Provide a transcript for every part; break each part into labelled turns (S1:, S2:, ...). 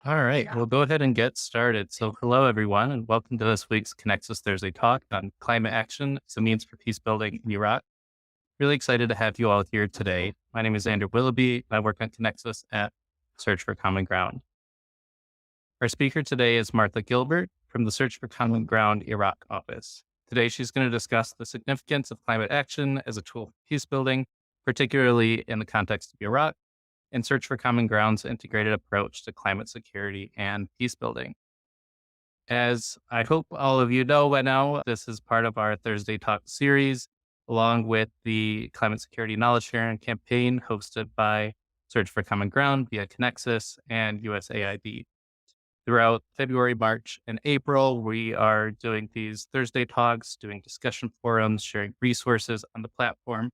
S1: All right, we'll go ahead and get started. So, hello, everyone, and welcome to this week's ConnexUs Thursday talk on climate action as a means for peace building in Iraq. Really excited to have you all here today. My name is Andrew Willoughby, and I work on ConnexUs at Search for Common Ground. Our speaker today is Martha Gillberg from the Search for Common Ground Iraq office. Today, she's going to discuss the significance of climate action as a tool for peace building, particularly in the context of Iraq, and Search for Common Ground's integrated approach to climate security and peace building. As I hope all of you know by now, this is part of our Thursday Talk series, along with the Climate Security Knowledge Sharing campaign hosted by Search for Common Ground via ConnexUs and USAID. Throughout February, March, and April, we are doing these Thursday talks, doing discussion forums, sharing resources on the platform,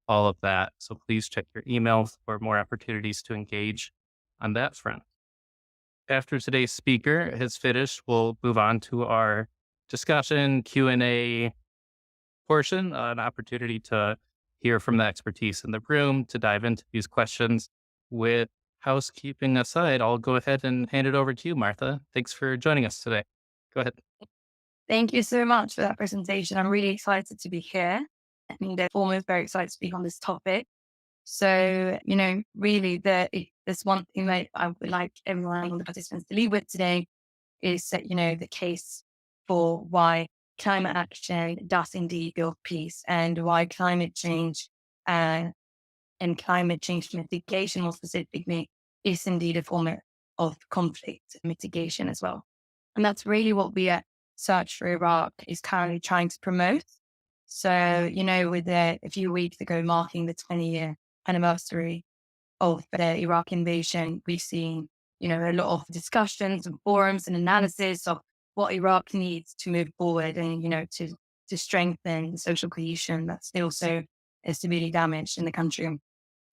S1: all of that. So please check your emails for more opportunities to engage on that front. After today's speaker has finished, we'll move on to our discussion Q&A portion, an opportunity to hear from the expertise in the room, to dive into these questions. With housekeeping aside, I'll go ahead and hand it over to you, Martha. Thanks for joining us today. Go ahead.
S2: Thank you so much for that presentation. I'm really excited to be here. I mean, they're almost very excited to speak on this topic. So, really, there's one thing that I would like everyone, all the participants to leave with today is that, the case for why climate action does indeed build peace and why climate change and climate change mitigation, more specifically, is indeed a form of conflict mitigation as well. And that's really what we at Search for Iraq is currently trying to promote. So, with a few weeks ago marking the 20-year anniversary of the Iraq invasion, we've seen, a lot of discussions and forums and analysis of what Iraq needs to move forward and, to strengthen social cohesion that's still so severely damaged in the country.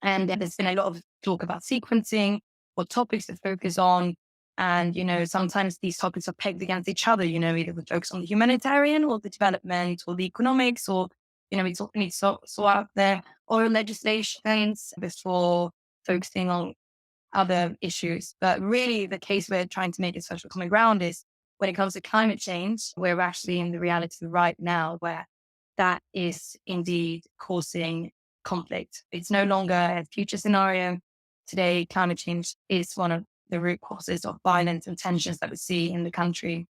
S2: And there's been a lot of talk about sequencing, what topics to focus on. And, sometimes these topics are pegged against each other, either we focus on the humanitarian or the development or the economics or, we need to sort out the oil legislations before focusing on other issues. But really the case we're trying to make a social common ground is when it comes to climate change, we're actually in the reality right now where that is indeed causing conflict. It's no longer a future scenario. Today, climate change is one of the root causes of violence and tensions that we see in the country.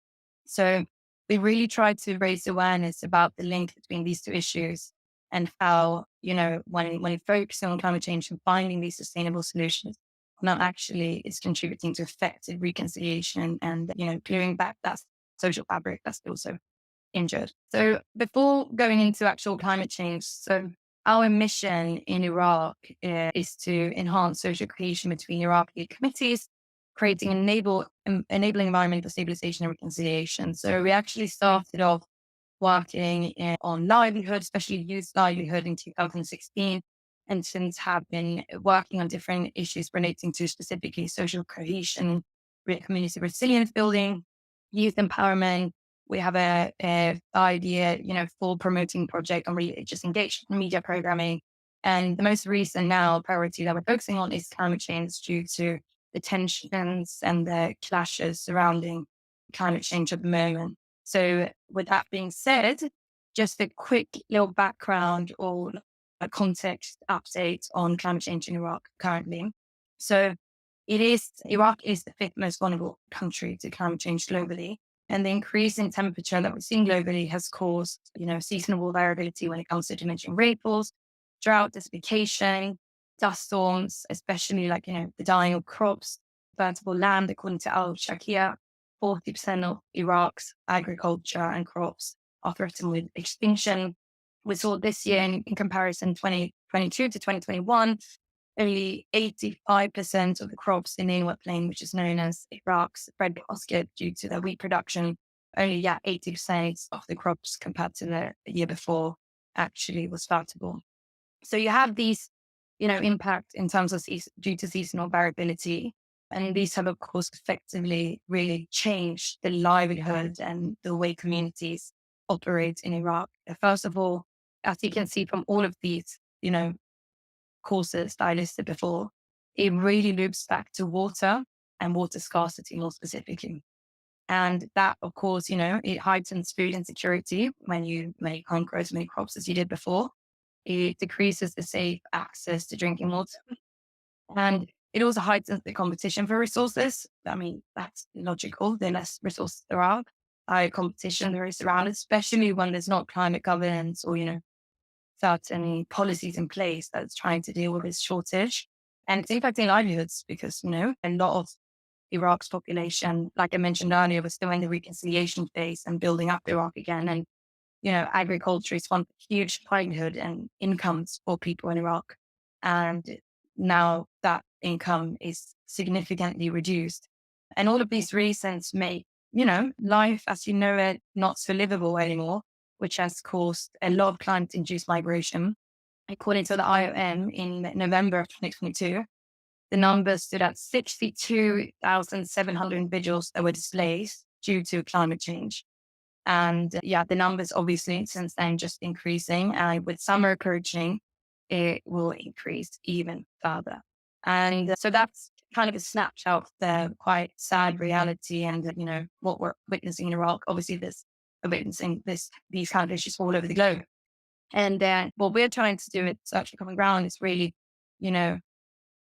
S2: So we really try to raise awareness about the link between these two issues and how, when focusing on climate change and finding these sustainable solutions, now actually is contributing to effective reconciliation and, clearing back that social fabric that's also injured. So before going into actual climate change, so our mission in Iraq is to enhance social cohesion between Iraqi communities, creating an enabling environment for stabilization and reconciliation. So we actually started off working on livelihood, especially youth livelihood in 2016, and since have been working on different issues relating to specifically social cohesion, community resilience building, youth empowerment. We have a idea, for promoting project on religious engagement, media programming. And the most recent now priority that we're focusing on is climate change due to the tensions and the clashes surrounding climate change at the moment. So with that being said, just a quick little background or a context update on climate change in Iraq currently. So Iraq is the fifth most vulnerable country to climate change globally. And the increase in temperature that we're seeing globally has caused, seasonal variability when it comes to diminishing rainfalls, drought, desertification, dust storms, especially the dying of crops, fertile land. According to Al Shakir, 40% of Iraq's agriculture and crops are threatened with extinction. We saw this year in comparison, 2022 to 2021, only 85% of the crops in the inward plain, which is known as Iraq's breadbasket due to their wheat production, only 80% of the crops compared to the year before actually was farmable. So you have these, impact in terms of due to seasonal variability. And these have, of course, effectively really changed the livelihood and the way communities operate in Iraq. First of all, as you can see from all of these, courses that I listed before, it really loops back to water and water scarcity more specifically. And that, of course, it heightens food insecurity when you can't grow as many crops as you did before. It decreases the safe access to drinking water. And it also heightens the competition for resources. I mean, that's logical. The less resources there are, higher competition there is around, especially when there's not climate governance or, without any policies in place that's trying to deal with this shortage. And it's impacting livelihoods because, a lot of Iraq's population, like I mentioned earlier, was still in the reconciliation phase and building up Iraq again. And, agriculture is one huge livelihood and incomes for people in Iraq. And now that income is significantly reduced. And all of these reasons make, life as you know it not so livable anymore, which has caused a lot of climate-induced migration. According to the IOM in November of 2022, the numbers stood at 62,700 individuals that were displaced due to climate change. And the numbers obviously since then just increasing. And with summer approaching, it will increase even further. And so that's kind of a snapshot of the quite sad reality and, what we're witnessing in Iraq. Obviously, we're witnessing these kind of issues all over the globe. And what we're trying to do at Search for Common Ground is really,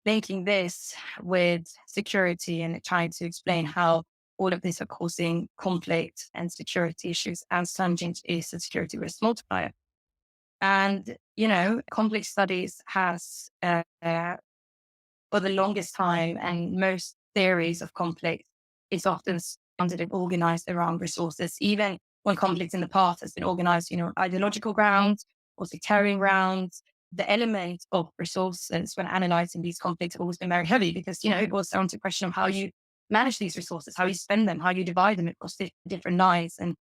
S2: linking this with security and trying to explain how all of this are causing conflict and security issues, and climate change is a security risk multiplier. And, conflict studies has, for the longest time, and most theories of conflict is often founded and organized around resources, even when conflict in the past has been organized, ideological grounds or sectarian grounds. The element of resources when analyzing these conflicts have always been very heavy because, it boils down to the question of how you manage these resources, how you spend them, how you divide them across the different lives. And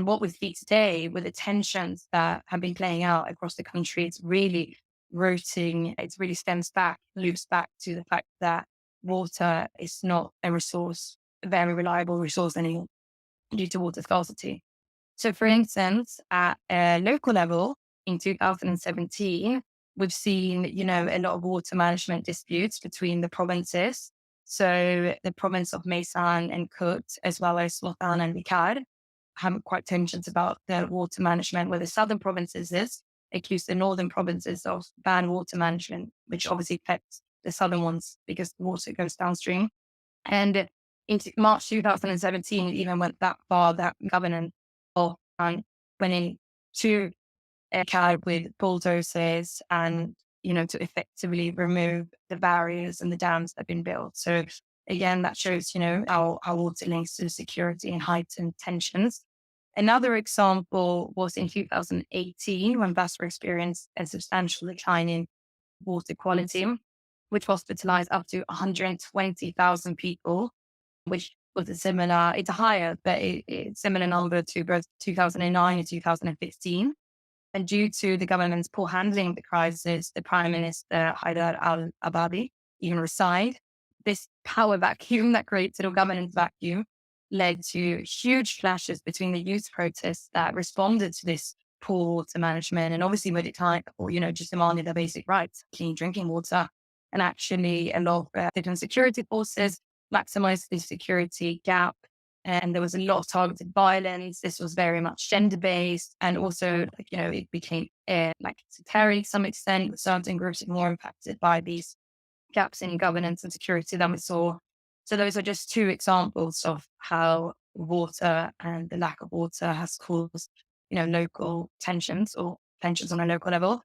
S2: what we see today with the tensions that have been playing out across the country, it's really rooting, it really loops back to the fact that water is not a resource, a very reliable resource anymore due to water scarcity. So for instance, at a local level in 2017, we've seen, a lot of water management disputes between the provinces. So the province of Maysan and Kut, as well as Slotan and Vikar, have quite tensions about the water management, where the southern provinces accuse the northern provinces of bad water management, which obviously affects the southern ones because the water goes downstream. And in March 2017, it even went that far that government went in to Vikar with bulldozers and, to effectively remove the barriers and the dams that have been built. So again, that shows, how water links to security and heightened tensions. Another example was in 2018 when Basra experienced a substantial decline in water quality, which hospitalized up to 120,000 people, which was it's a higher, but it's similar number to both 2009 and 2015. And due to the government's poor handling of the crisis, the Prime Minister, Haidar al-Abadi, even resigned. This power vacuum that created a governance vacuum led to huge clashes between the youth protests that responded to this poor water management and obviously made it time or, just demanded their basic rights, clean drinking water. And actually a lot of different security forces maximized the security gap. And there was a lot of targeted violence. This was very much gender-based. And also, it became sectarian to some extent, with certain groups more impacted by these gaps in governance and security than we saw. So those are just two examples of how water and the lack of water has caused, local tensions or tensions on a local level.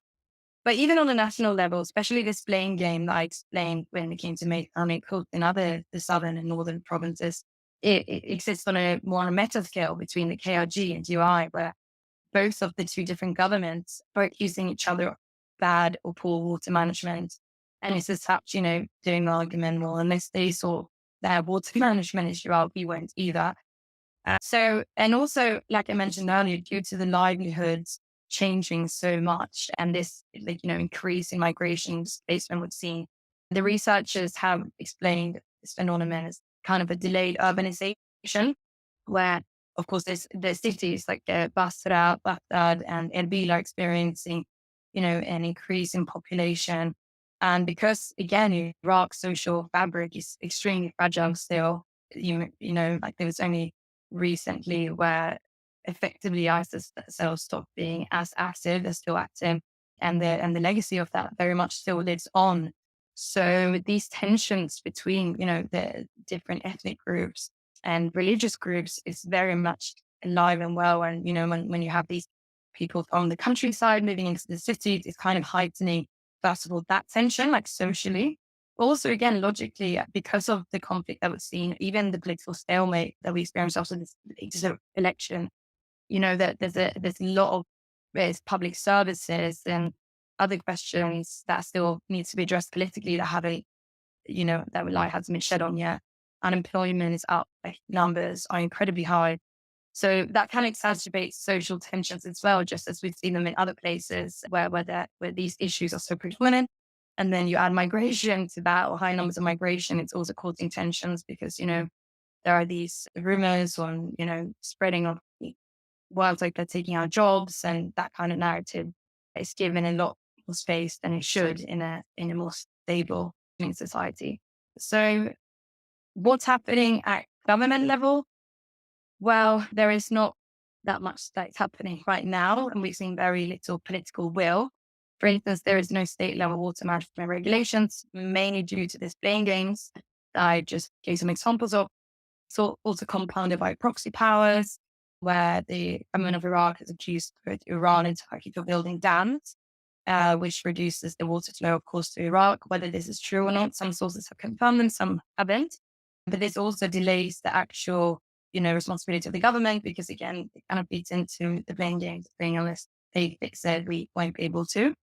S2: But even on a national level, especially this blame game that I explained when it came to Maysan in the southern and northern provinces, it exists on a more meta scale between the KRG and UI, where both of the two different governments are accusing each other of bad or poor water management. And it's as such, doing the argument, well, unless they saw their water management issue out, we won't either. And also, like I mentioned earlier, due to the livelihoods changing so much and this, increase in migration displacement we've seen, the researchers have explained this phenomenon as kind of a delayed urbanization, where, of course, the cities like Basra, Baghdad, and Erbil are experiencing, an increase in population And because, again, Iraq's social fabric is extremely fragile still, like there was only recently where effectively ISIS themselves stopped being as active. They're still active, and the legacy of that very much still lives on. So these tensions between, the different ethnic groups and religious groups is very much alive and well. And, when you have these people from the countryside moving into the cities, it's kind of heightening, first of all, that tension, like socially. But also, again, logically, because of the conflict that we've seen, even the political stalemate that we experienced after this election, that there's a lot of public services and other questions that still needs to be addressed politically that haven't, that light hasn't been shed on yet. Unemployment is up, like, numbers are incredibly high. So that kind of exacerbates social tensions as well, just as we've seen them in other places where these issues are so predominant. And then you add migration to that, or high numbers of migration, it's also causing tensions because, there are these rumors on, spreading of words like they're taking our jobs, and that kind of narrative is given a lot more space than it should in a more stable society. So what's happening at government level? Well, there is not that much that's happening right now, and we've seen very little political will. For instance, there is no state level water management regulations, mainly due to this blame games that I just gave some examples of. So also compounded by proxy powers, where the government of Iraq has accused both Iran and Turkey for building dams, which reduces the water flow, of course, to Iraq. Whether this is true or not, some sources have confirmed them, some haven't. But this also delays the actual, responsibility of the government because, again, it kind of feeds into the blame games. Being honest, they said we won't be able to.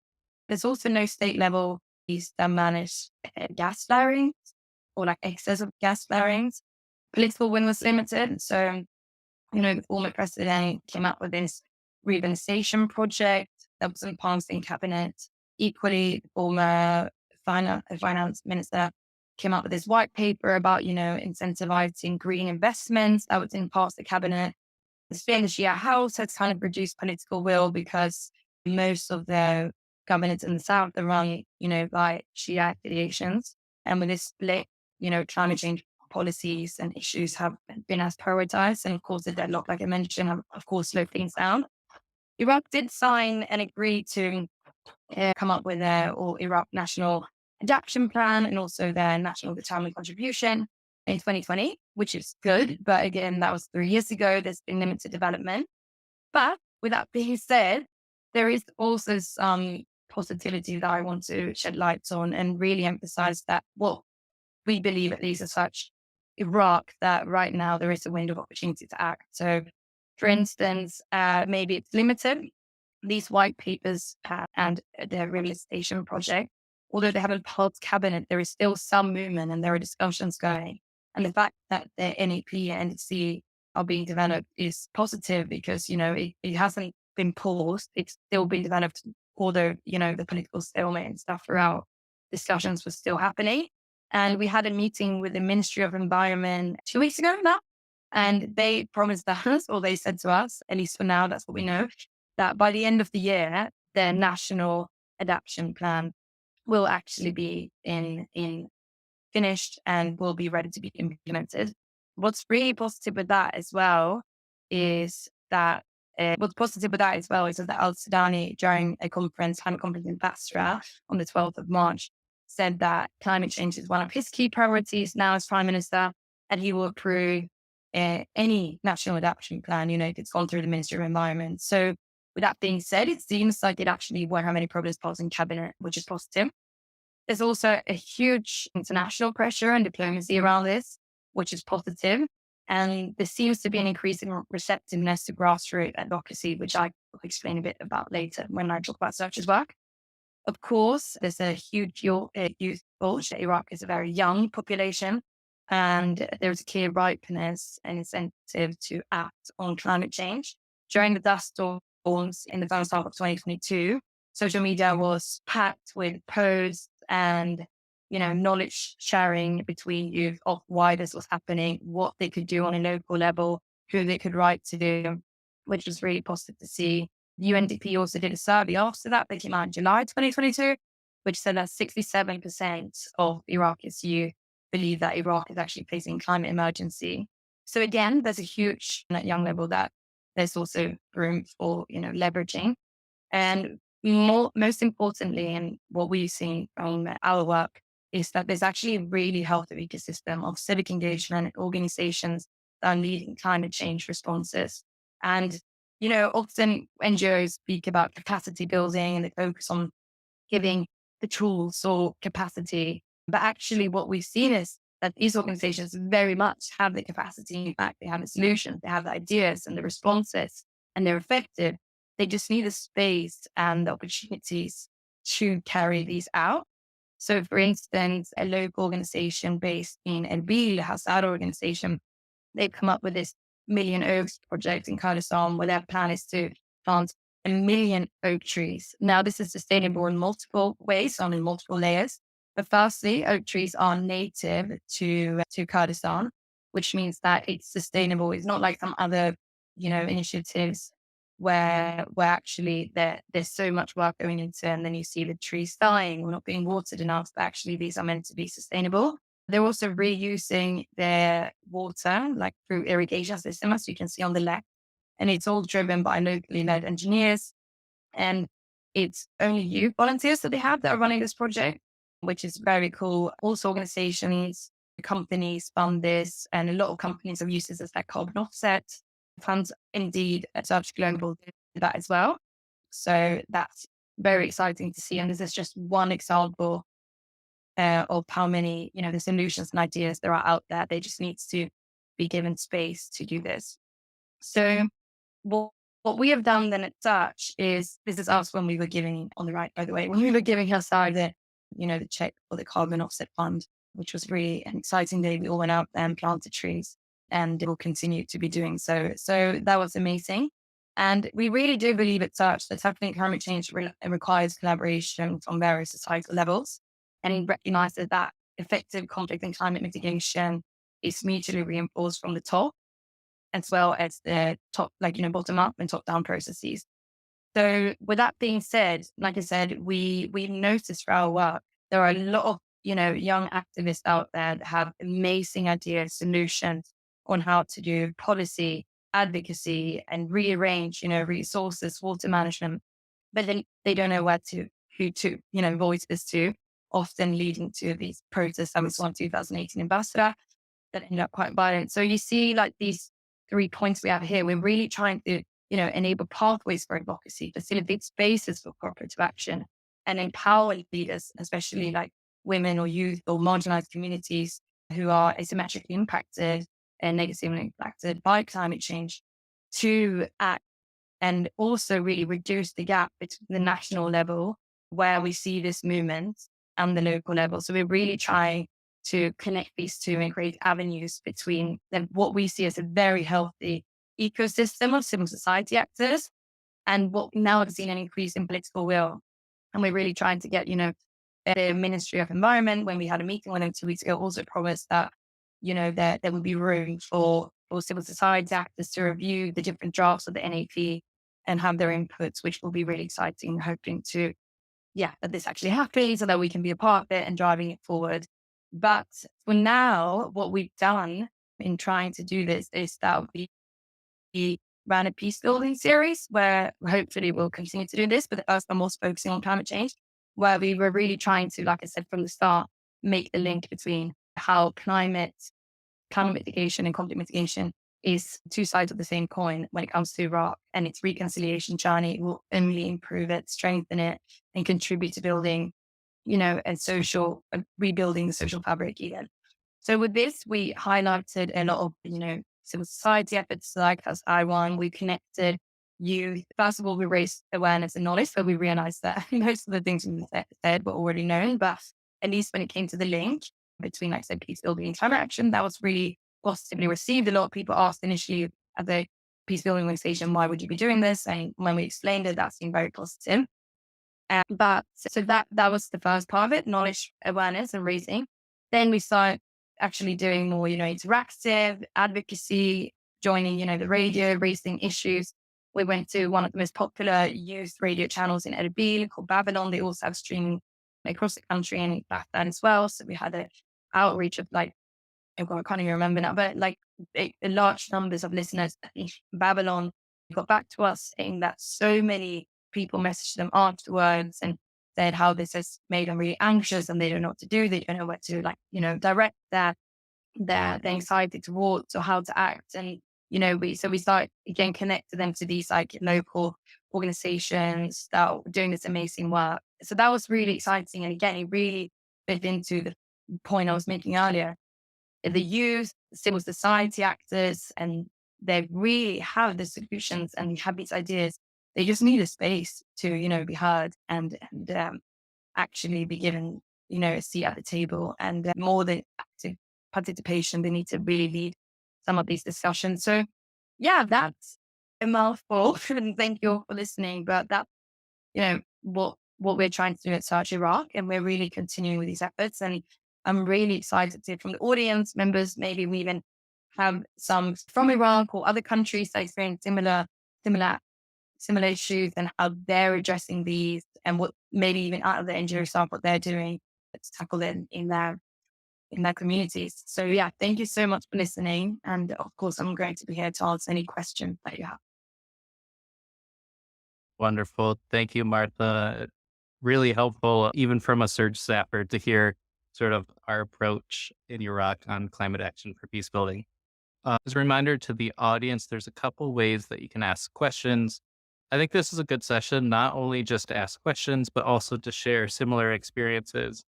S2: There's also no state level piece that manage gas flarings or like excess of gas flarings. Political will was limited. So, the former president came up with this rehabilitation project that wasn't passed in cabinet. Equally, the former finance minister came up with this white paper about, incentivizing green investments that was in past the cabinet. The split in the Shia House has kind of reduced political will because most of the governments in the South are run, by Shia affiliations. And with this split, climate change policies and issues have been as prioritized. And of course, the deadlock, like I mentioned, have, of course, slowed things down. Iraq did sign and agree to come up with their Iraq National Adaptation Plan and also their National Determined Contribution in 2020, which is good. But again, that was 3 years ago. There's been limited development. But with that being said, there is also some positivity that I want to shed light on and really emphasize that what we believe, at least as such, Iraq, that right now there is a window of opportunity to act. So, for instance, maybe it's limited. These white papers and the rehabilitation project, although they haven't passed cabinet, there is still some movement and there are discussions going. And the fact that the NEP and NDC are being developed is positive because, it hasn't been paused. It's still being developed, although, the political stalemate and stuff throughout discussions was still happening. And we had a meeting with the Ministry of Environment 2 weeks ago now. And they promised us, or they said to us, at least for now, that's what we know, that by the end of the year, their national adaptation plan will actually be in finished and will be ready to be implemented. What's really positive with that as well is that that Al Sudani, during a climate conference in Basra on the 12th of March, said that climate change is one of his key priorities now as Prime Minister, and he will approve any national adaptation plan, if it's gone through the Ministry of Environment. So with that being said, it seems like it actually won't have any problems passing cabinet, which is positive. There's also a huge international pressure and diplomacy around this, which is positive. And there seems to be an increasing receptiveness to grassroots advocacy, which I will explain a bit about later when I talk about Search's work. Of course, there's a huge youth bulge. Iraq is a very young population, and there's a clear ripeness and incentive to act on climate change. During the dust storms in the first half of 2022, social media was packed with posts and, knowledge sharing between youth of why this was happening, what they could do on a local level, who they could write to, which was really positive to see. UNDP also did a survey after that. They came out in July 2022. which said that 67% of Iraqis youth believe that Iraq is actually facing climate emergency. So again, there's a huge at young level that there's also room for, leveraging. And most importantly, and what we've seen from our work is that there's actually a really healthy ecosystem of civic engagement organizations that are leading climate change responses. And, often NGOs speak about capacity building and they focus on giving the tools or capacity. But actually, what we've seen is that these organizations very much have the capacity. In fact, they have the solutions, they have the ideas and the responses, and they're effective. They just need the space and the opportunities to carry these out. So, for instance, a local organization based in Erbil, Hazara organization, they've come up with this Million Oaks project in Kurdistan where their plan is to plant 1 million oak trees. Now, this is sustainable in multiple ways, on in multiple layers. But firstly, oak trees are native to Kurdistan, which means that it's sustainable. It's not like some other, initiatives where actually there's so much work going into it, and then you see the trees dying or not being watered enough. But actually, these are meant to be sustainable. They're also reusing their water, like through irrigation systems, as you can see on the left. And it's all driven by locally led engineers. And it's only youth volunteers that they have that are running this project, which is very cool. Also, organizations, companies fund this, and a lot of companies have used this as their carbon offset. Funds indeed at Search Global did that as well. So that's very exciting to see. And this is just one example of how many, the solutions and ideas there are out there. They just need to be given space to do this. So what, what we have done then at Search is, this is us when we were giving, on the right, by the way, when we were giving ourselves the check for the carbon offset fund, which was really an exciting day. We all went out there and planted trees and will continue to be doing so. So that was amazing. And we really do believe at Search that tackling climate change requires collaboration from various societal levels. And he recognizes that effective conflict and climate mitigation is mutually reinforced from the top, as well as the top, bottom up and top down processes. So with that being said, like I said, we've noticed for our work, there are a lot of, young activists out there that have amazing ideas, solutions on how to do policy, advocacy, and rearrange, resources, water management. But then they don't know who to, voice this to, often leading to these protests. That was one 2018 ambassador that ended up quite violent. So you see like these 3 points we have here. We're really trying to, enable pathways for advocacy, facilitate spaces for cooperative action, and empower leaders, especially like women or youth or marginalized communities who are asymmetrically impacted and negatively impacted by climate change, to act and also really reduce the gap between the national level where we see this movement and the local level. So we're really trying to connect these two and create avenues between what we see as a very healthy ecosystem of civil society actors and what we now have seen an increase in political will. And we're really trying to get, the Ministry of Environment, when we had a meeting with them 2 weeks ago, also promised that, there would be room for civil society actors to review the different drafts of the NAP and have their inputs, which will be really exciting, hoping to, that this actually happens so that we can be a part of it and driving it forward. But for now, what we've done in trying to do this is that we ran a Peacebuilding series where hopefully we'll continue to do this, but the first one was focusing on climate change, where we were really trying to, like I said from the start, make the link between how climate mitigation and conflict mitigation is two sides of the same coin when it comes to Iraq, and its reconciliation journey will only improve it, strengthen it, and contribute to building, and rebuilding the social fabric even. So with this, we highlighted a lot of, civil society efforts like as I1. We connected youth. First of all, we raised awareness and knowledge, but we realized that most of the things we said were already known. But at least when it came to the link between, like I said, peacebuilding and climate action, that was really positively received. A lot of people asked initially at the peacebuilding organization, why would you be doing this? And when we explained it, that seemed very positive. But so that was the first part of it, knowledge, awareness, and raising. Then we started actually doing more, interactive advocacy, joining, the radio, raising issues. We went to one of the most popular youth radio channels in Erbil called Babylon. They also have streaming across the country and back then as well. So we had an outreach of like, oh God, I can't even remember now, but like large numbers of listeners in Babylon got back to us saying that so many people messaged them afterwards and said how this has made them really anxious and they don't know what to do. They don't know what to like, direct their anxiety towards or how to act. And, we start again, connected them to these like local organizations that are doing this amazing work. So that was really exciting. And again, it really fit into the point I was making earlier. The youth, civil society actors, and they really have the solutions and have these ideas. They just need a space to, be heard and actually be given, a seat at the table and more than active participation. They need to really lead some of these discussions. So, yeah, that's a mouthful. And thank you all for listening. But that's, what we're trying to do at Search Iraq, and we're really continuing with these efforts. And I'm really excited to hear from the audience members. Maybe we even have some from Iraq or other countries that experience similar similar issues and how they're addressing these and what maybe even out of the NGO staff, what they're doing to tackle it in their communities. So yeah, thank you so much for listening. And of course, I'm going to be here to answer any questions that you have.
S1: Wonderful. Thank you, Martha. Really helpful, even from a surge staffer, to hear sort of our approach in Iraq on climate action for peace building. As a reminder to the audience, there's a couple ways that you can ask questions. I think this is a good session, not only just to ask questions, but also to share similar experiences.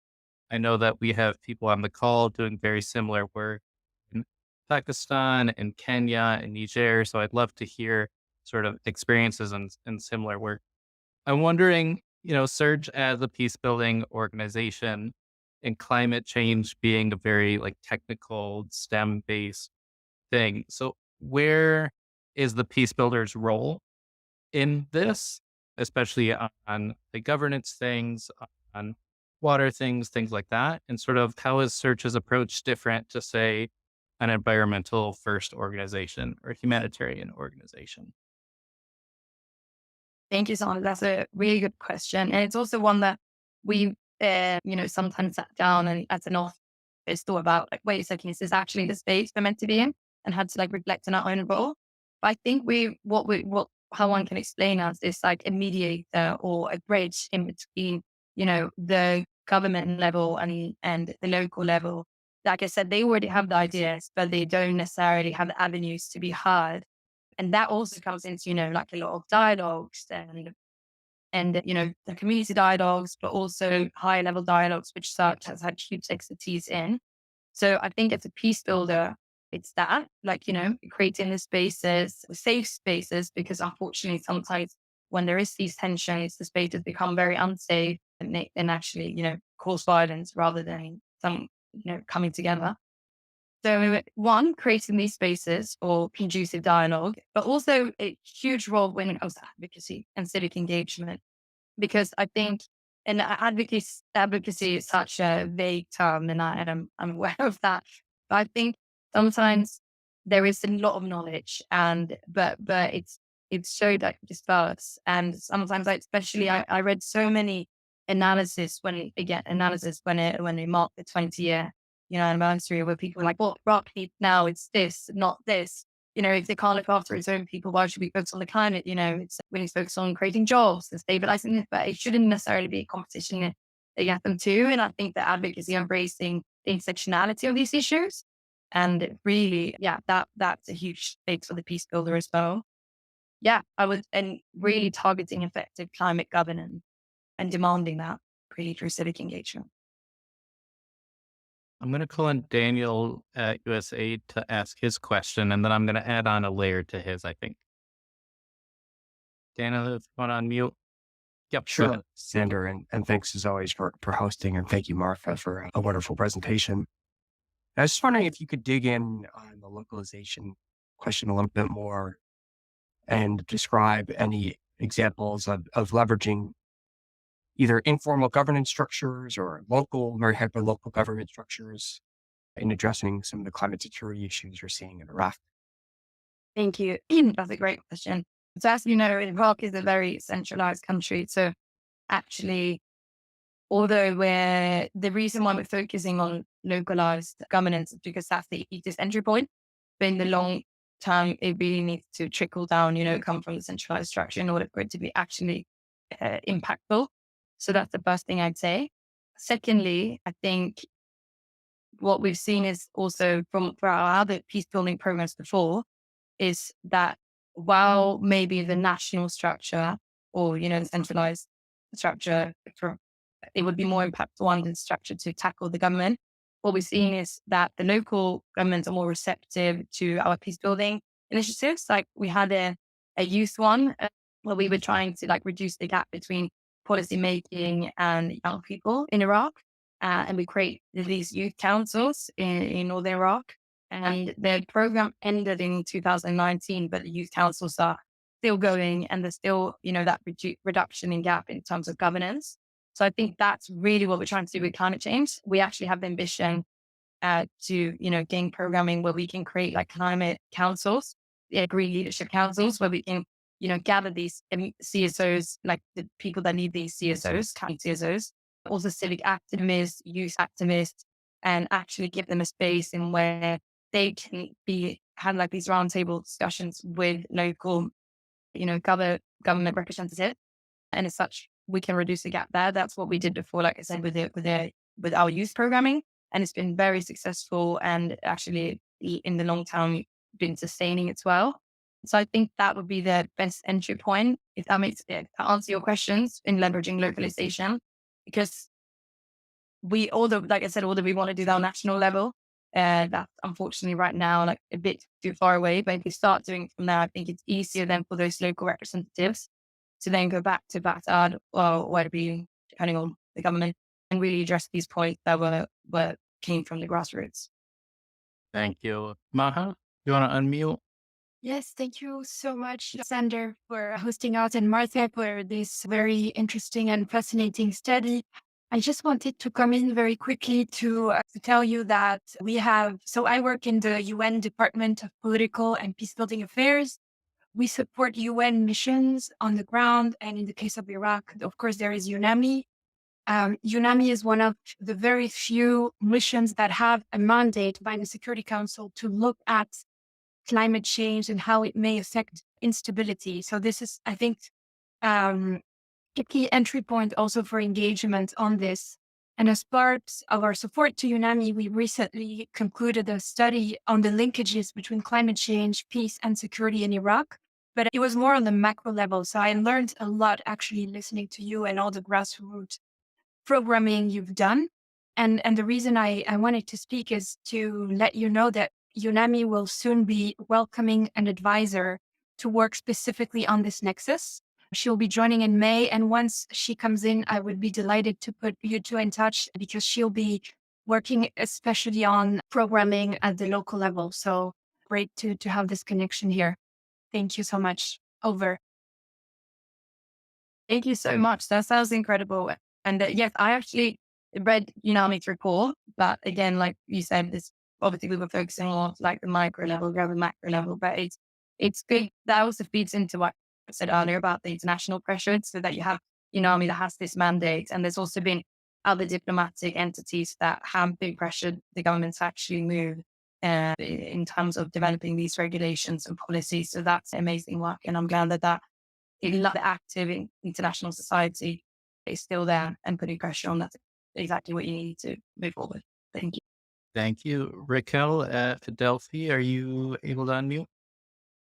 S1: I know that we have people on the call doing very similar work in Pakistan and Kenya and Niger. So I'd love to hear sort of experiences and similar work. I'm wondering, Surge as a peace building organization and climate change being a very like technical STEM based thing. So where is the peace builder's role in this, especially on the governance things, on water things, things like that? And sort of how is Search's approach different to, say, an environmental first organization or humanitarian organization?
S2: Thank you, Sana. That's a really good question. And it's also one that we, sometimes sat down and as an office thought about, like, wait a second, is this actually the space we're meant to be in? And had to like reflect on our own role. But I think how one can explain us is like a mediator or a bridge in between, the government level and the local level. Like I said, they already have the ideas, but they don't necessarily have the avenues to be heard. And that also comes into, like a lot of dialogues and the community dialogues, but also higher level dialogues, which Search has had huge expertise in. So I think as a peace builder, it's that, like, creating the spaces, safe spaces, because unfortunately sometimes when there is these tensions, the spaces become very unsafe and actually, cause violence rather than some, coming together. So one, creating these spaces for conducive dialogue, but also a huge role when it comes to advocacy and civic engagement. Because I think and advocacy is such a vague term, and I'm aware of that. But I think sometimes there is a lot of knowledge, and but it's so like dispersed. And sometimes, I read so many analysis when they mark the 20-year anniversary, where people are like, well, rock needs now it's this, not this. If they can't look after its own people, why should we focus on the climate? It's we need to focus on creating jobs and stabilizing it, but it shouldn't necessarily be a competition against them too. And I think that advocacy embracing the intersectionality of these issues and really, yeah, that's a huge space for the peace builder as well. Yeah, I would, and really targeting effective climate governance and demanding that really through civic engagement.
S1: I'm going to call on Daniel at USA to ask his question, and then I'm going to add on a layer to his, I think. Daniel, if you want to unmute. Yep, go
S3: Sure,
S1: ahead.
S3: Sander, and thanks as always for hosting, and thank you, Martha, for a wonderful presentation. I was just wondering if you could dig in on the localization question a little bit more and describe any examples of leveraging either informal governance structures or local, very hyper-local government structures in addressing some of the climate security issues you're seeing in Iraq.
S2: Thank you. That's a great question. So as you know, Iraq is a very centralized country. So actually although the reason why we're focusing on localized governance is because that's the easiest entry point. But in the long term, it really needs to trickle down, come from the centralized structure in order for it to be actually impactful. So that's the first thing I'd say. Secondly, I think what we've seen is also for our other peace building programs before is that while maybe the national structure or, the centralized structure, it would be more impactful on the structure to tackle the government. What we've seen is that the local governments are more receptive to our peace building initiatives. Like we had a youth one where we were trying to reduce the gap between policy making and young people in Iraq. And we create these youth councils in all Iraq. And the program ended in 2019, but the youth councils are still going and there's still, that reduction in gap in terms of governance. So I think that's really what we're trying to do with climate change. We actually have the ambition to, gain programming where we can create climate councils, green leadership councils, where we can, gather these CSOs, like the people that need these CSOs, county CSOs, also civic activists, youth activists, and actually give them a space in where they can have these roundtable discussions with local, government representatives. And as such, we can reduce the gap there. That's what we did before, like I said, with our youth programming. And it's been very successful and actually in the long term been sustaining as well. So I think that would be the best entry point, if that makes it to answer your questions in leveraging localization. Because although we want to do that on national level, that's unfortunately right now a bit too far away. But if we start doing it from there, I think it's easier then for those local representatives to then go back to Baghdad or where it be, depending on the government, and really address these points that came from the grassroots.
S1: Thank you. Maha, you want to unmute?
S4: Yes, thank you so much, Sander, for hosting us and Martha for this very interesting and fascinating study. I just wanted to come in very quickly to tell you that I work in the UN Department of Political and Peacebuilding Affairs. We support UN missions on the ground. And in the case of Iraq, of course, there is UNAMI. UNAMI is one of the very few missions that have a mandate by the Security Council to look at climate change and how it may affect instability. So this is, I think, a key entry point also for engagement on this. And as part of our support to UNAMI, we recently concluded a study on the linkages between climate change, peace, and security in Iraq. But it was more on the macro level. So I learned a lot actually listening to you and all the grassroots programming you've done. And the reason I wanted to speak is to let you know that UNAMI will soon be welcoming an advisor to work specifically on this nexus. She'll be joining in May. And once she comes in, I would be delighted to put you two in touch because she'll be working especially on programming at the local level. So great to have this connection here. Thank you so much. Over.
S2: Thank you so much. That sounds incredible. And yes, I actually read UNAMI's report, but again, like you said, this obviously we were focusing on the micro level rather than macro level, but it's good. That also feeds into what I said earlier about the international pressure, so that you have UNAMI that has this mandate, and there's also been other diplomatic entities that have been pressured the government to actually move in terms of developing these regulations and policies. So that's amazing work, and I'm glad that the active international society is still there and putting pressure on. That's exactly what you need to move forward. Thank you.
S1: Thank you. Raquel at Fidelity, are you able to unmute?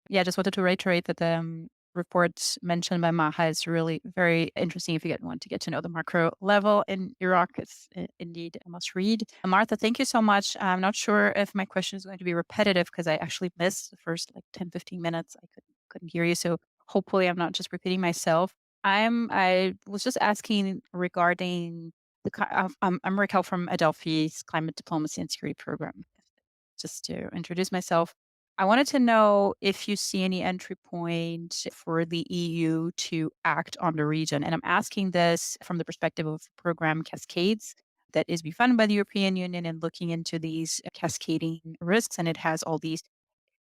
S5: Yeah, just wanted to reiterate that the report mentioned by Maha is really very interesting if you want to get to know the macro level in Iraq. It's indeed a must read. Martha, thank you so much. I'm not sure if my question is going to be repetitive because I actually missed the first 10, 15 minutes. I couldn't hear you. So hopefully I'm not just repeating myself. I was just asking regarding I'm Raquel from Adelphi's Climate Diplomacy and Security Program. Just to introduce myself, I wanted to know if you see any entry point for the EU to act on the region. And I'm asking this from the perspective of program Cascades that is being funded by the European Union and looking into these cascading risks. And it has all these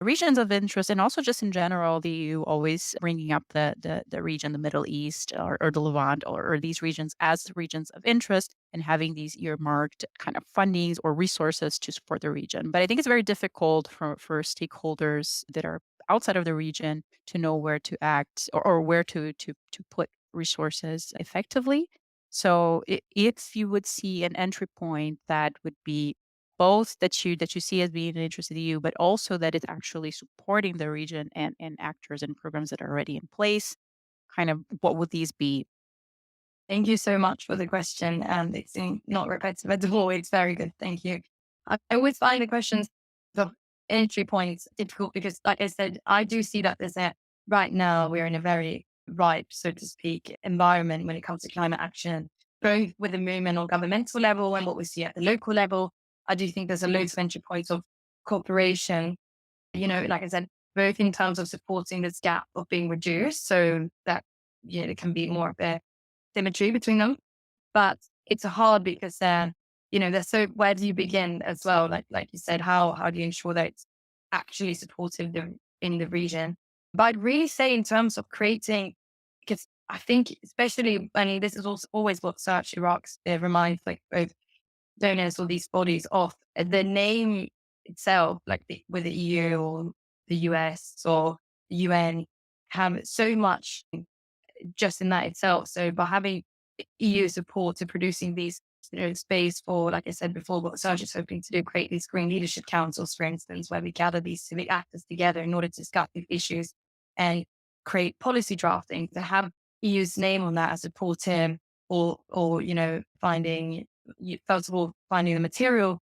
S5: regions of interest, and also just in general, the EU always bringing up the region, the Middle East or the Levant or these regions as regions of interest and having these earmarked kind of fundings or resources to support the region. But I think it's very difficult for stakeholders that are outside of the region to know where to act or where to put resources effectively. So if you would see an entry point that would be both that you see as being an interest to the EU, but also that it's actually supporting the region and actors and programs that are already in place, kind of what would these be?
S2: Thank you so much for the question. It's not repetitive at all. It's very good. Thank you. I always find the questions of entry points difficult because, like I said, I do see that right now we're in a very ripe, so to speak, environment when it comes to climate action, both with the movement on governmental level and what we see at the local level. I do think there's a loads of entry points of cooperation, like I said, both in terms of supporting this gap of being reduced so that, there can be more of a symmetry between them. But it's hard because there's so where do you begin as well? Like you said, how do you ensure that it's actually supportive in the region? But I'd really say in terms of creating, because I think especially, I mean, this is also always what Search Iraq reminds like both donors or these bodies of the name itself, like with the EU or the US or the UN, have so much just in that itself. So by having EU support to producing these, space for, like I said before, what Serge is hoping to do, create these green leadership councils, for instance, where we gather these civic actors together in order to discuss these issues and create policy drafting to have EU's name on that as a supporter or, finding, first of all, finding the material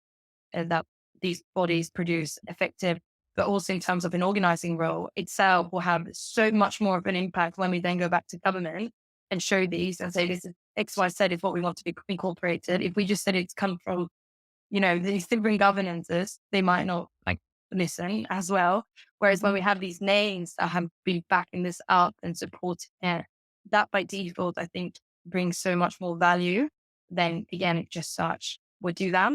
S2: that these bodies produce effective, but also in terms of an organizing role itself will have so much more of an impact when we then go back to government and show these and say, this is X, Y, Z is what we want to be incorporated. If we just said it's come from, these different governances, they might not like listen as well. Whereas when we have these names that have been backing this up and supporting it, that by default, I think brings so much more value than again, it just such would do that.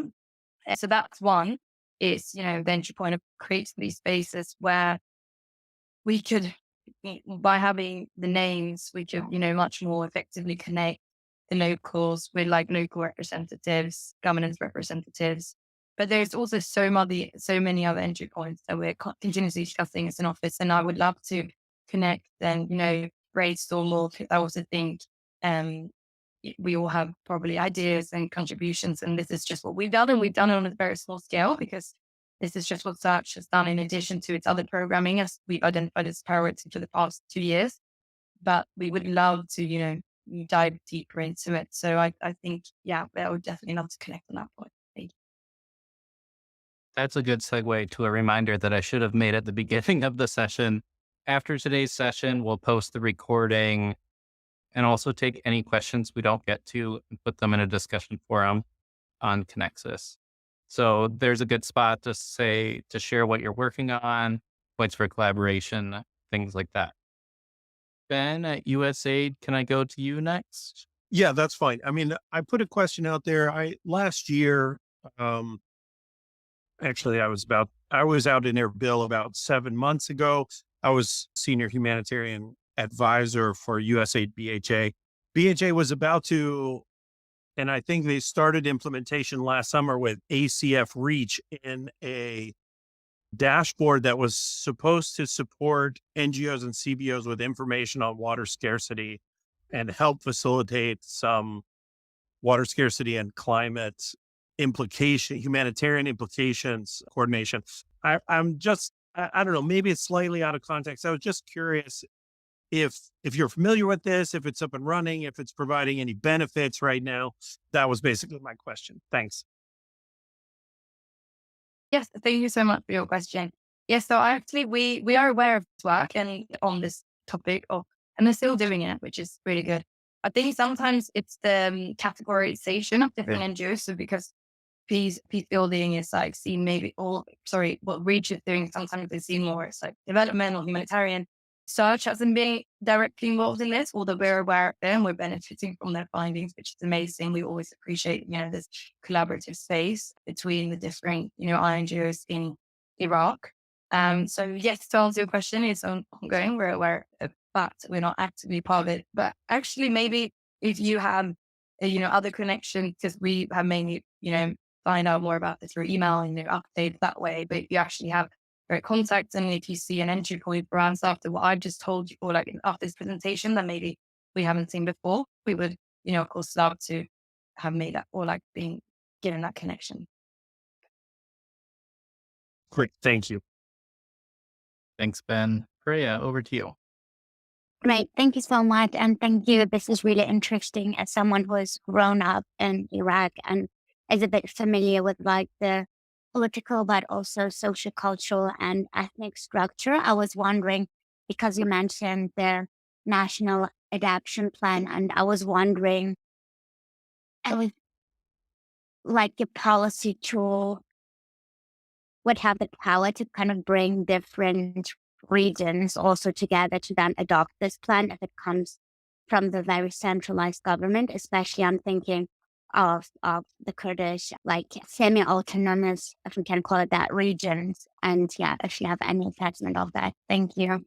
S2: So that's one is, the entry point of creating these spaces where we could, by having the names, we could, much more effectively connect the locals with like local representatives, governance representatives. But there's also so many other entry points that we're continuously discussing as an office. And I would love to connect and, brainstorm more. I also think we all have probably ideas and contributions, and this is just what we've done. And we've done it on a very small scale because this is just what Search has done in addition to its other programming as we've identified as priority for the past 2 years. But we would love to, dive deeper into it. So I think, I would definitely love to connect on that point. Thank you.
S1: That's a good segue to a reminder that I should have made at the beginning of the session. After today's session, we'll post the recording and also take any questions we don't get to and put them in a discussion forum on ConnexUs. So there's a good spot to share what you're working on, points for collaboration, things like that. Ben at USAID, can I go to you next?
S6: Yeah, that's fine. I mean, I put a question out there. Last year, actually, I was out in Erbil about 7 months ago. I was senior humanitarian advisor for USAID BHA. BHA was about to, and I think they started implementation last summer with ACF Reach in a dashboard that was supposed to support NGOs and CBOs with information on water scarcity and help facilitate some water scarcity and climate humanitarian implications, coordination. I don't know, maybe it's slightly out of context. I was just curious if you're familiar with this, if it's up and running, if it's providing any benefits right now. That was basically my question. Thanks.
S2: Yes, thank you so much for your question. Yes, so actually we are aware of this work and on this topic and they're still doing it, which is really good. I think sometimes it's the categorization of different NGOs. So because peace building is like seen what Reach is doing, sometimes they see more it's like development or humanitarian. Search hasn't been directly involved in this, although we're aware of them, we're benefiting from their findings, which is amazing. We always appreciate, this collaborative space between the different, INGOs in Iraq. So yes, to answer your question, it's ongoing. We're aware of that. We're not actively part of it, but actually maybe if you have, other connections, because we have mainly, find out more about this through email and update that way. But if you actually have direct contacts, and if you see an entry point for us after what I've just told you, or like after this presentation that maybe we haven't seen before, we would, of course, love to have made that, or like being given that connection.
S6: Great. Thank you.
S1: Thanks, Ben. Freya, over to you.
S7: Great. Thank you so much. And thank you. This is really interesting as someone who has grown up in Iraq and is a bit familiar with like the political, but also social, cultural and ethnic structure. I was wondering, because you mentioned the national adaptation plan, and I was wondering, if like your policy tool would have the power to kind of bring different regions also together to then adopt this plan if it comes from the very centralized government, especially I'm thinking of the Kurdish, like semi-autonomous, if we can call it that, regions. And yeah, if you have any assessment of that. Thank you.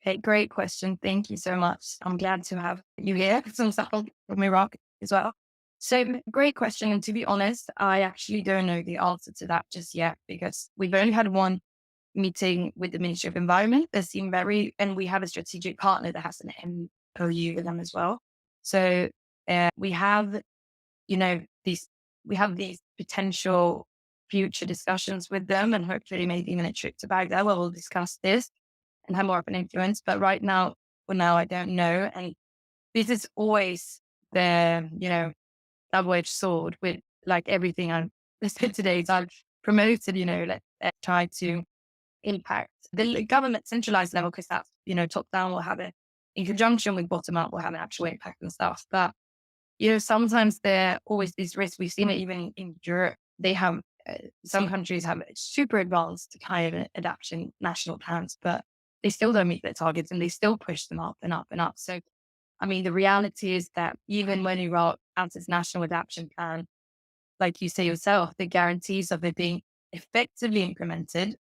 S2: Okay, great question. Thank you so much. I'm glad to have you here, some stuff from Iraq as well. So great question. And to be honest, I actually don't know the answer to that just yet, because we've only had one meeting with the Ministry of Environment. They seem and we have a strategic partner that has an MOU with them as well. So we have, these potential future discussions with them, and hopefully maybe even a trip to Baghdad where we'll discuss this and have more of an influence. But right now, for now, I don't know. And this is always the, double-edged sword with like everything I've said today. So I've promoted, let's try to impact the government centralized level, because that's, top down will have it in conjunction with bottom up will have an actual impact and stuff. But, sometimes there are always these risks. We've seen it even in Europe. They have, some countries have super advanced climate adaptation national plans, but they still don't meet their targets and they still push them up and up and up. So, I mean, the reality is that even when Iraq has its national adaptation plan, like you say yourself, the guarantees of it being effectively implemented,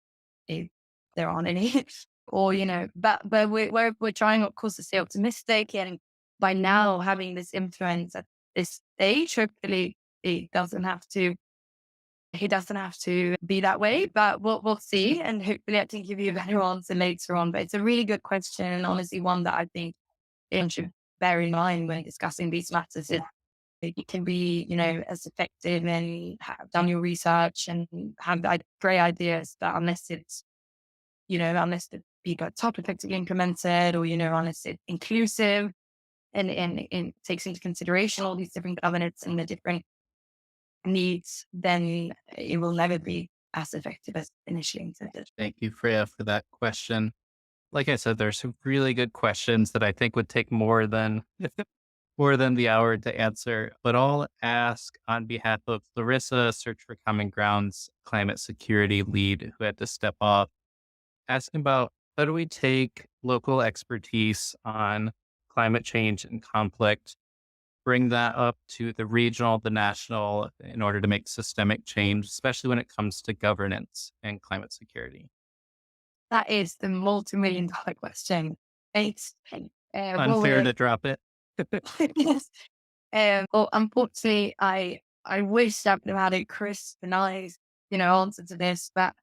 S2: if there aren't any, or, but we're trying, of course, to stay optimistic. And by now having this influence at this stage, hopefully he doesn't have to be that way, but we'll see. And hopefully I can give you a better answer later on. But it's a really good question, and honestly one that I think everyone should bear in mind when discussing these matters. You can be, as effective and have done your research and have great ideas, but unless the people at top effectively implemented, or, unless it's inclusive and takes into consideration all these different governance and the different needs, then it will never be as effective as initially intended.
S1: Thank you, Freya, for that question. Like I said, there's some really good questions that I think would take more than the hour to answer, but I'll ask on behalf of Larissa, Search for Common Ground's climate security lead, who had to step off, asking about how do we take local expertise on climate change and conflict, bring that up to the regional, the national, in order to make systemic change, especially when it comes to governance and climate security.
S2: That is the multi-million-dollar question. It's
S1: Unfair to drop it.
S2: yes. Well, unfortunately, I wish I would have had a crisp and nice, answer to this, but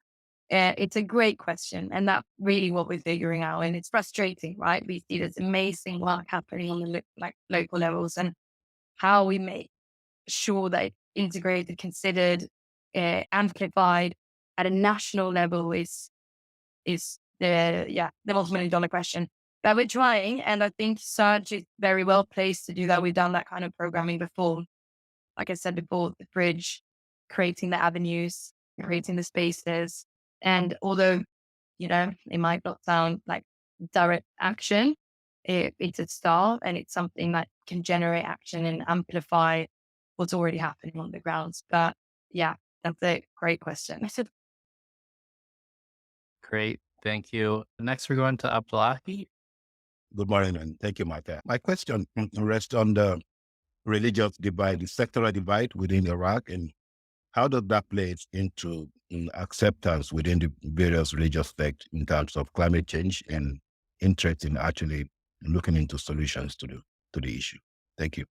S2: it's a great question, and that's really what we're figuring out. And it's frustrating, right? We see this amazing work happening on the local levels, and how we make sure that it's integrated, considered, amplified at a national level is the multi-million-dollar question. But we're trying, and I think Search is very well placed to do that. We've done that kind of programming before. Like I said before, the bridge, creating the avenues, creating the spaces. And although, it might not sound like direct action, it's a start, and it's something that can generate action and amplify what's already happening on the grounds. But yeah, that's a great question.
S1: Great. Thank you. Next, we're going to Abdullahi.
S8: Good morning, and thank you, Martha. My question rests on the religious divide, the sectoral divide within Iraq. And how does that play into acceptance within the various religious sects in terms of climate change and interest in actually looking into solutions to the issue? Thank you.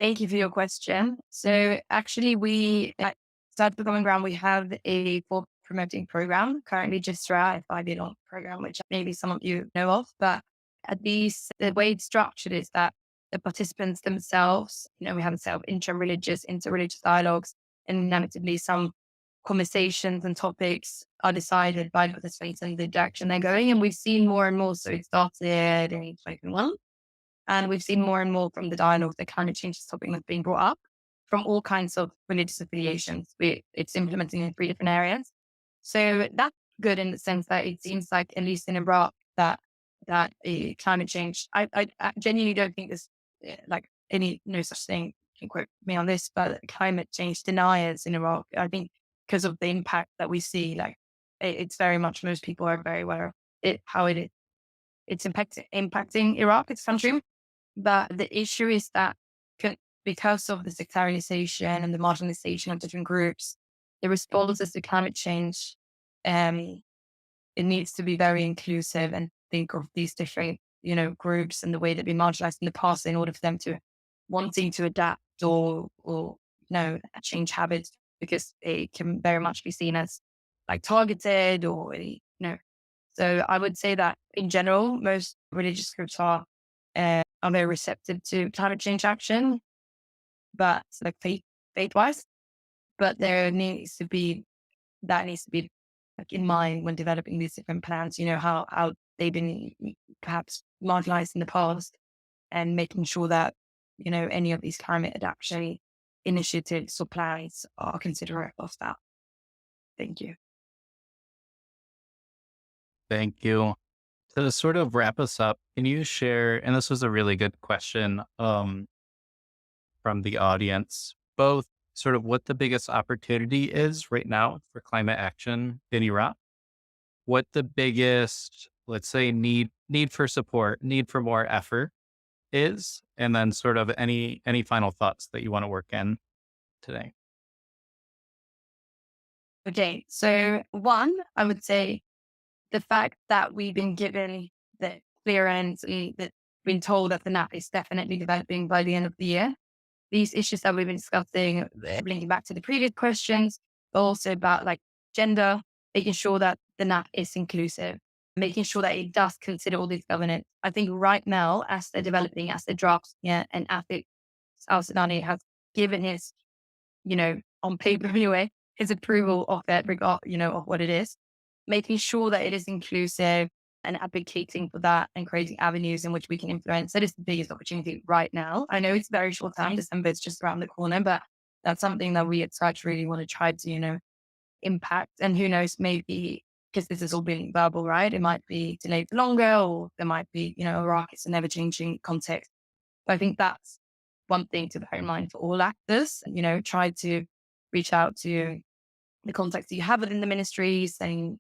S2: Thank you for your question. So actually, we at Start the Common Ground, we have a for promoting program, currently just throughout a 5-year long program, which maybe some of you know of. But at least the way it's structured is that the participants themselves, we have a set of interreligious dialogues, and inevitably some conversations and topics are decided by the participants in the direction they're going. And we've seen more and more. So it started in 2021. And we've seen more and more from the dialogue that climate change is something that's being brought up from all kinds of religious affiliations. It's implementing in 3 different areas. So that's good in the sense that it seems like, at least in Iraq, that climate change, I genuinely don't think there's no such thing, you can quote me on this, but climate change deniers in Iraq, I think because of the impact that we see, it's very much, most people are very aware of it, how it's impacting Iraq, its country. But the issue is that because of the sectarianization and the marginalization of different groups, the responses to climate change, it needs to be very inclusive and think of these different, groups and the way that been marginalized in the past in order for them to wanting to adapt or change habits, because it can very much be seen as targeted or. So I would say that in general, most religious groups are very receptive to climate change action, but faith-wise. But that needs to be in mind when developing these different plans. How they've been perhaps marginalized in the past, and making sure that any of these climate adaptation initiatives or plans are considerate of that. Thank you.
S1: Thank you. To sort of wrap us up, can you share, and this was a really good question from the audience, both sort of what the biggest opportunity is right now for climate action in Iraq, what the biggest, let's say, need for support, need for more effort is, and then sort of any final thoughts that you want to work in today.
S2: Okay, so one, I would say the fact that we've been given the clearance, that been told that the NAP is definitely developing by the end of the year. These issues that we've been discussing, linking back to the previous questions, but also about gender, making sure that the NAP is inclusive, making sure that it does consider all these governance. I think right now, as they're developing, as the drafts, and Afik Al-Sudani has given his, on paper anyway, his approval of that regard, of what it is, making sure that it is inclusive and advocating for that and creating avenues in which we can influence. That is the biggest opportunity right now. I know it's very short time. December is just around the corner, but that's something that we at Scratch really want to try to, impact. And who knows, maybe because this is all being verbal, right? It might be delayed for longer, or there might be, Iraq is an ever-changing context. But I think that's one thing to bear in mind for all actors. Try to reach out to the contacts that you have within the ministries, and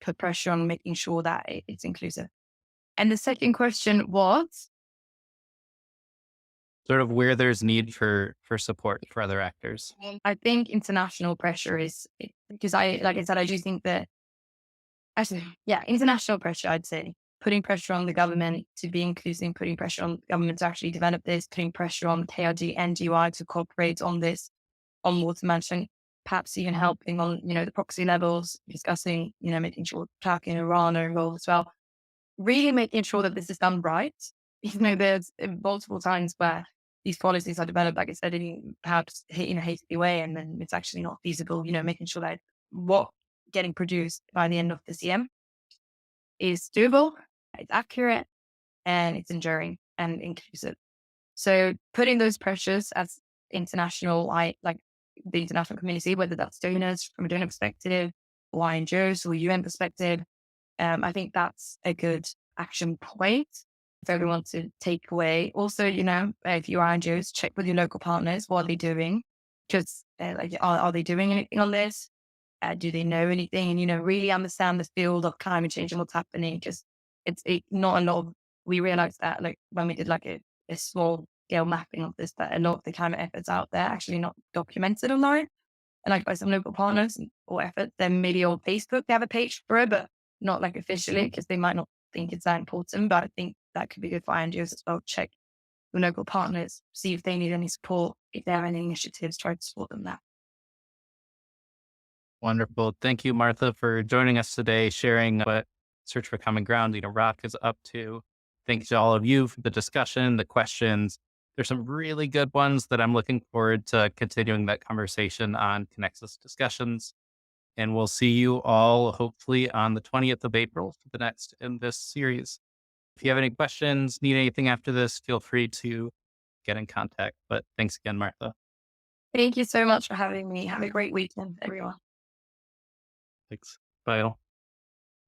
S2: put pressure on making sure that it's inclusive. And the second question was
S1: sort of where there's need for support for other actors.
S2: I think international pressure is, because like I said, I do think that international pressure, I'd say, putting pressure on the government to be inclusive, putting pressure on the government to actually develop this, putting pressure on KRG and GY to cooperate on this, on water management, perhaps even helping on, the proxy levels, discussing, making sure Turkey and Iran are involved as well. Really making sure that this is done right. There's multiple times where these policies are developed, like I said, in perhaps in a hasty way, and then it's actually not feasible, making sure that what getting produced by the end of this year is doable, it's accurate, and it's enduring and inclusive. So putting those pressures as international, the international community, whether that's donors from a donor perspective, or NGOs or UN perspective, I think that's a good action point for everyone to take away. Also, if you are NGOs, check with your local partners. What are they doing? Just are they doing anything on this? Do they know anything? And, really understand the field of climate change and what's happening. Because it's not a lot of, we realized that when we did a small scale mapping of this, that a lot of the climate efforts out there actually not documented online. And like by some local partners or efforts, then maybe on Facebook, they have a page for it, but not like officially because they might not think it's that important. But I think that could be good for NGOs as well. Check your local partners, see if they need any support, if there are any initiatives, try to support them there.
S1: Wonderful. Thank you, Martha, for joining us today, sharing what Search for Common Ground Iraq is up to. Thanks to all of you for the discussion, the questions. There's some really good ones that I'm looking forward to continuing that conversation on ConnexUs discussions. And we'll see you all hopefully on the 20th of April for the next in this series. If you have any questions, need anything after this, feel free to get in contact. But thanks again, Martha.
S2: Thank you so much for having me. Have a great weekend, everyone.
S1: Thanks. Bye all.